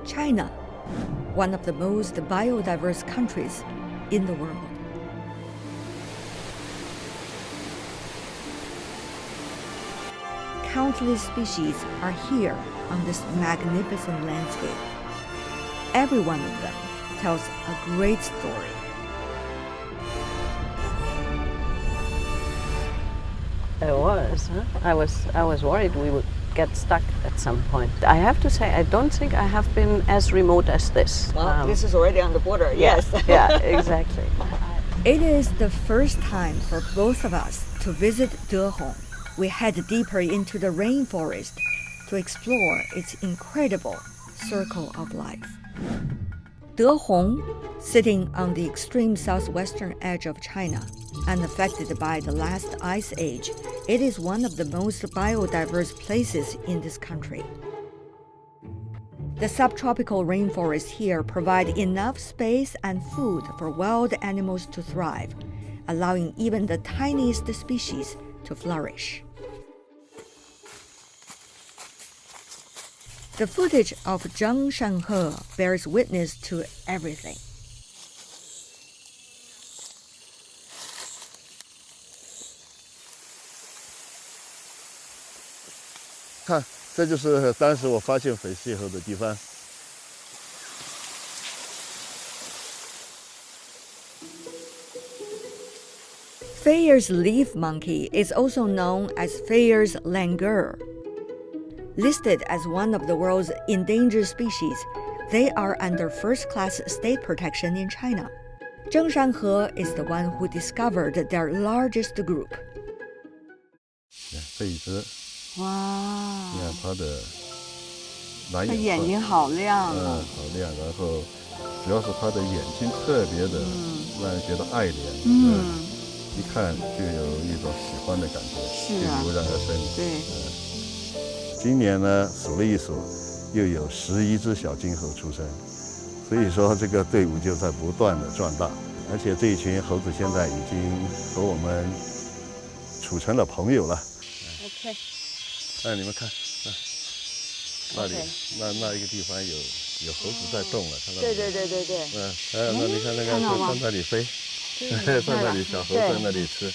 China, one of the most biodiverse countries in the world. Countless species are here on this magnificent landscape. Every one of them tells a great story. I was worried we would get stuck at some point. I have to say, I don't think I have been as remote as this. Well, this is already on the border, yes. Yeah, exactly. It is the first time for both of us to visit Dehong. We head deeper into the rainforest to explore its incredible circle of life. Dehong, sitting on the extreme southwestern edge of China, unaffected by the last ice age, it is one of the most biodiverse places in this country. The subtropical rainforests here provide enough space and food for wild animals to thrive, allowing even the tiniest species to flourish. The footage of Zhengshanhe bears witness to everything. 看，这就是当时我发现粉细猴的地方。Fayer's leaf monkey is also known as Fayer's langur. Listed as one of the world's endangered species, they are under first-class state protection in China. Zheng Shanhe is the one who discovered their largest group. 这一只，哇，你看它的蓝它眼眼睛好亮啊！好亮，然后主要是它的眼睛特别的让人觉得爱怜，一看就有一种喜欢的感觉，是啊，就油然而生。对。今年呢，数了一数，又有11只小金猴出生，所以说这个队伍就在不断的壮大，而且这一群猴子现在已经和我们处成了朋友了。OK。你们看，那里那一个地方有猴子在动了，看到没有？对。那你看那个在那里飞，在那里小猴在那里吃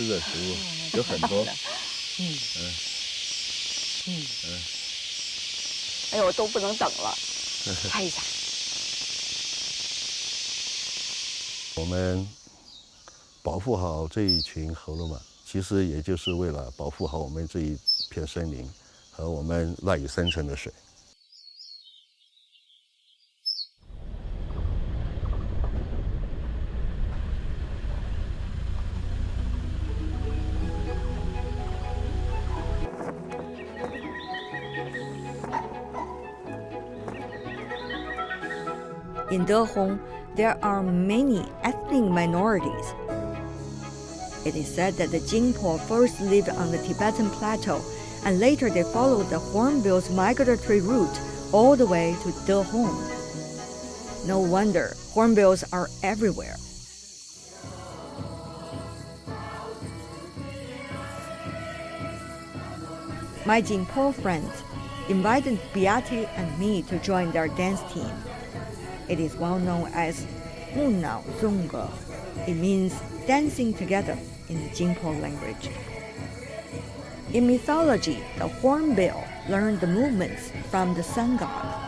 的食物有很多。哎呦，我都不能等了，拍一下。我们保护好这一群猴了嘛，其实也就是为了保护好我们这一片森林和我们赖以生存的水。In Dehong, there are many ethnic minorities. It is said that the Jingpo first lived on the Tibetan plateau, and later they followed the hornbill's migratory route all the way to Dehong. No wonder hornbills are everywhere. My Jingpo friends invited Beate and me to join their dance team. It is well known as 木脑综合. It means dancing together in the Jingpo language. In mythology, the hornbill learned the movements from the sun god.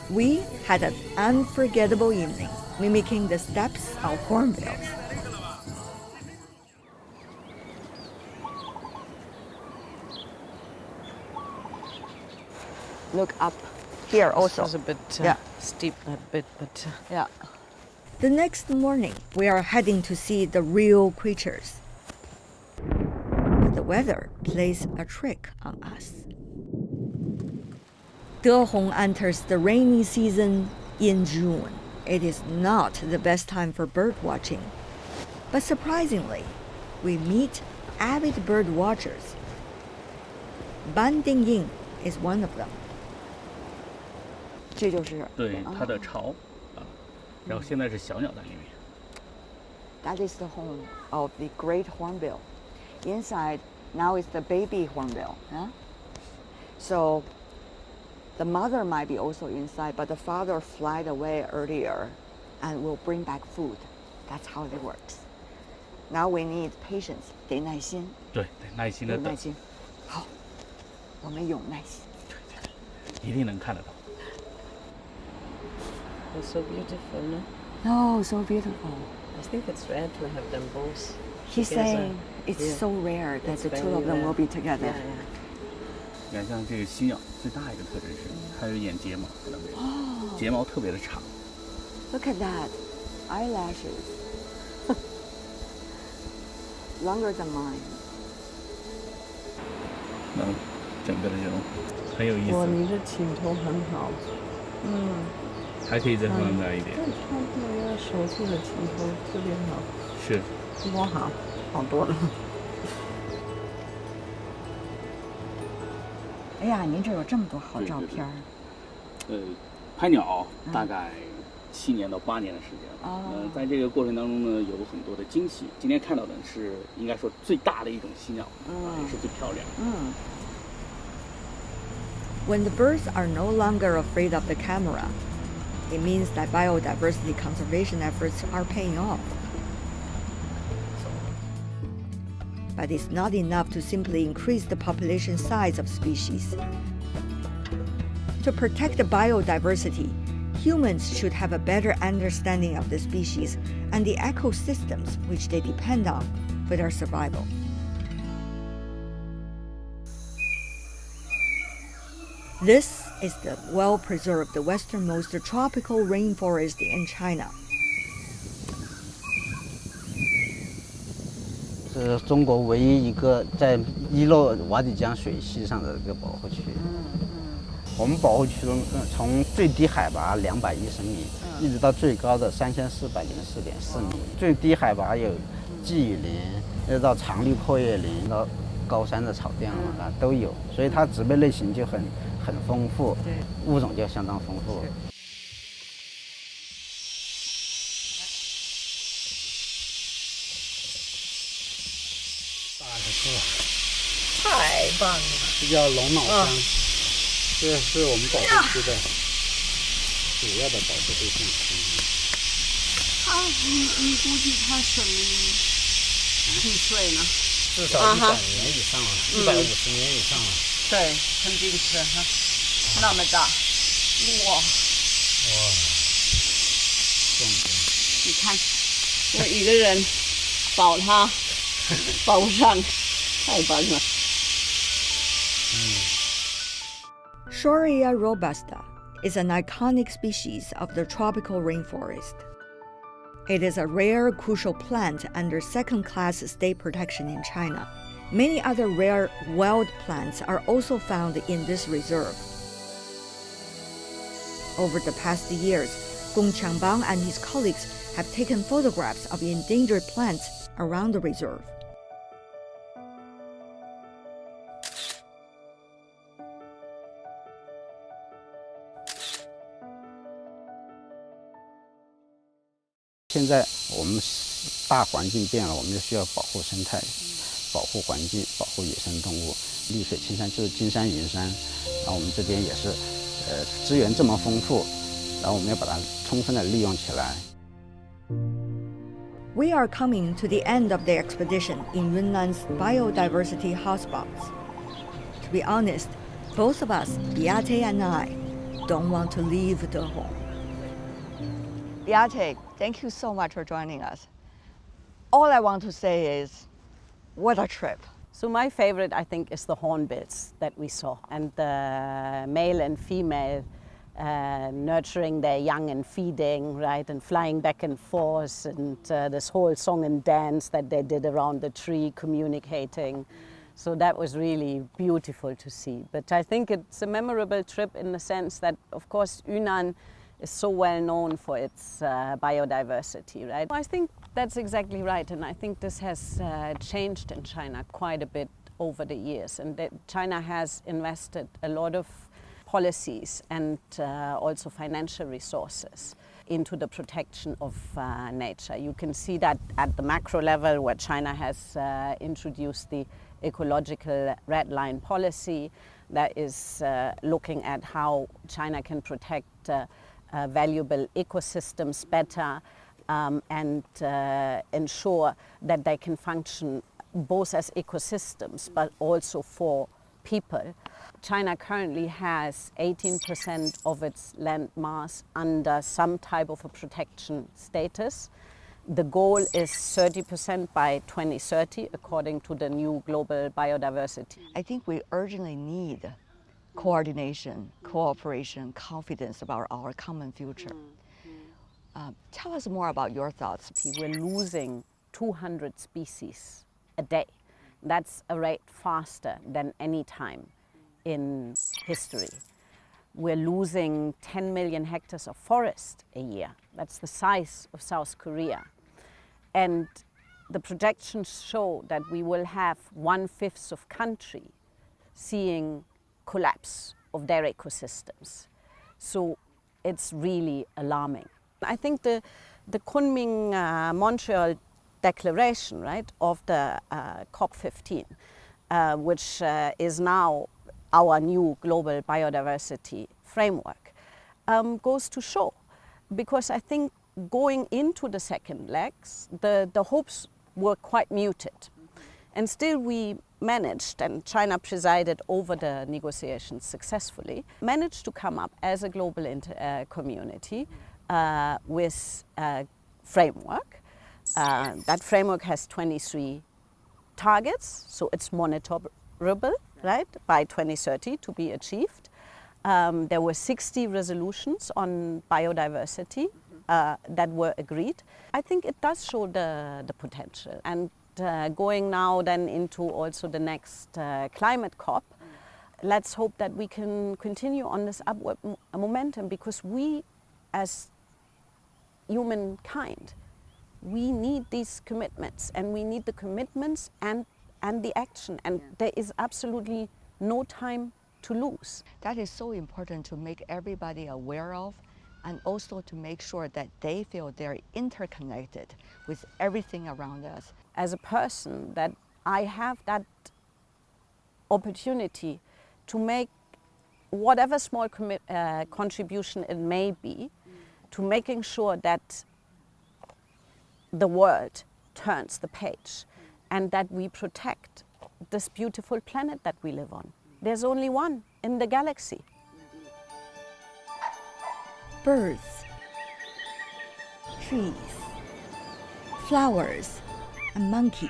We had an unforgettable evening, mimicking the steps of hornbills. Look up here also. It's a bit steep that bit, but Yeah. The next morning, we are heading to see the real creatures. But the weather plays a trick on us. Dehong enters the rainy season in June. It is not the best time for bird watching. But surprisingly, we meet avid bird watchers. Ban Dingying is one of them. 这就是对它的巢啊，然后现在是小鸟在里面。 That is the home of the great hornbill. Inside now is the baby hornbill. Huh? So the mother might be also inside, but the father flied away earlier and will bring back food. That's how it works. Now we need patience. 得耐心。对，耐心的等。有耐心。好，我们有耐心。一定能看得到。 It's so beautiful, no? Oh, so beautiful. I think it's rare to have them both. He's together. saying it's Yeah. so rare that It's the two very of them rare. will be together. Yeah, yeah. 你看，像这个犀鸟最大一个特征是它有眼睫毛，看到没有？睫毛特别的长。 Look at that, eyelashes. Longer than mine. 那整个的这种很有意哇，思，你这镜头很好。还可以再放大一点。对，他那个手机的镜头特别好。是，比我好，好多了。哎呀，您这有这么多好照片儿。拍鸟大概7年到8年的时间了。哦在这个过程当中呢，有很多的惊喜。今天看到的是应该说最大的一种犀鸟，也是最漂亮的。 When the birds are no longer afraid of the camera, it means that biodiversity conservation efforts are paying off. But it's not enough to simply increase the population size of species. To protect the biodiversity, humans should have a better understanding of the species and the ecosystems which they depend on for their survival. This is the well-preserved westernmost tropical rainforest in China. 是中国唯一一个在伊洛瓦底江水系上的一个保护区。我们保护区中，从最低海拔210米，一直到最高的3404.4米，最低海拔有季雨林，一直到常绿阔叶林，到高山的草甸啊都有，所以它植被类型就很丰富，物种就相当丰富。太棒了！这叫龙脑香，这是我们保护区的主要的保护对象。你估计它生几岁呢？至少100年以上了，150年以上了。对，肯定是哈，那么大，哇！你看，我一个人抱它，抱不上，太棒了。Shorea robusta is an iconic species of the tropical rainforest. It is a rare crucial plant under second-class state protection in China. Many other rare wild plants are also found in this reserve. Over the past years, Gong Qiangbang and his colleagues have taken photographs of endangered plants around the reserve. Now 现在我们大环境变了，我们就需要保护生态、保护环境、保护野生动物。绿水青山就是金山银山，然后我们这边也是，资源这么丰富，然后我们要把它充分的利用起来。We are coming to the end of the expedition in Yunnan's biodiversity hotspots. To be honest, both of us, Beate and I, don't want to leave Dehong. Beate, thank you so much for joining us. All I want to say is, what a trip. So my favorite, I think, is the hornbills that we saw, and the male and female nurturing their young and feeding, right, and flying back and forth, and this whole song and dance that they did around the tree, communicating. So that was really beautiful to see. But I think it's a memorable trip in the sense that, of course, Yunnan is so well known for its biodiversity, right? I think that's exactly right, and I think this has changed in China quite a bit over the years, and that China has invested a lot of policies and also financial resources into the protection of nature. You can see that at the macro level, where China has introduced the ecological red line policy that is looking at how China can protect valuable ecosystems better and ensure that they can function both as ecosystems but also for people. China currently has 18% of its land mass under some type of a protection status. The goal is 30% by 2030, according to the new global biodiversity. I think we urgently need coordination, cooperation, confidence about our common future. Tell us more about your thoughts. We're losing 200 species a day. That's a rate faster than any time in history. We're losing 10 million hectares of forest a year. That's the size of South Korea. And the projections show that we will have 1/5 of country seeing collapse of their ecosystems. So it's really alarming. I think the Kunming-Montreal Declaration, right, of the COP15, which is now our new global biodiversity framework, goes to show. Because I think going into the second legs, the hopes were quite muted. And still we managed, and China presided over the negotiations successfully, managed to come up as a global community with a framework. That framework has 23 targets, so it's monitorable, right, by 2030 to be achieved. There were 60 resolutions on biodiversity that were agreed. I think it does show the potential. And going now then into also the next climate COP, let's hope that we can continue on this upward momentum, because we as humankind, we need these commitments, and we need the commitments and the action, and there is absolutely no time to lose. That is so important to make everybody aware of, and also to make sure that they feel they're interconnected with everything around us. As a person, that I have that opportunity to make whatever small contribution it may be to making sure that the world turns the page and that we protect this beautiful planet that we live on. There's only one in the galaxy. Birds, trees, flowers, and monkeys.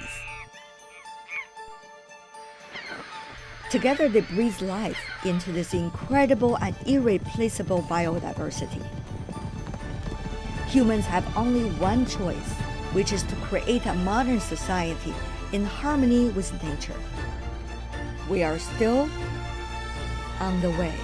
Together they breathe life into this incredible and irreplaceable biodiversity. Humans have only one choice, which is to create a modern society in harmony with nature. We are still on the way.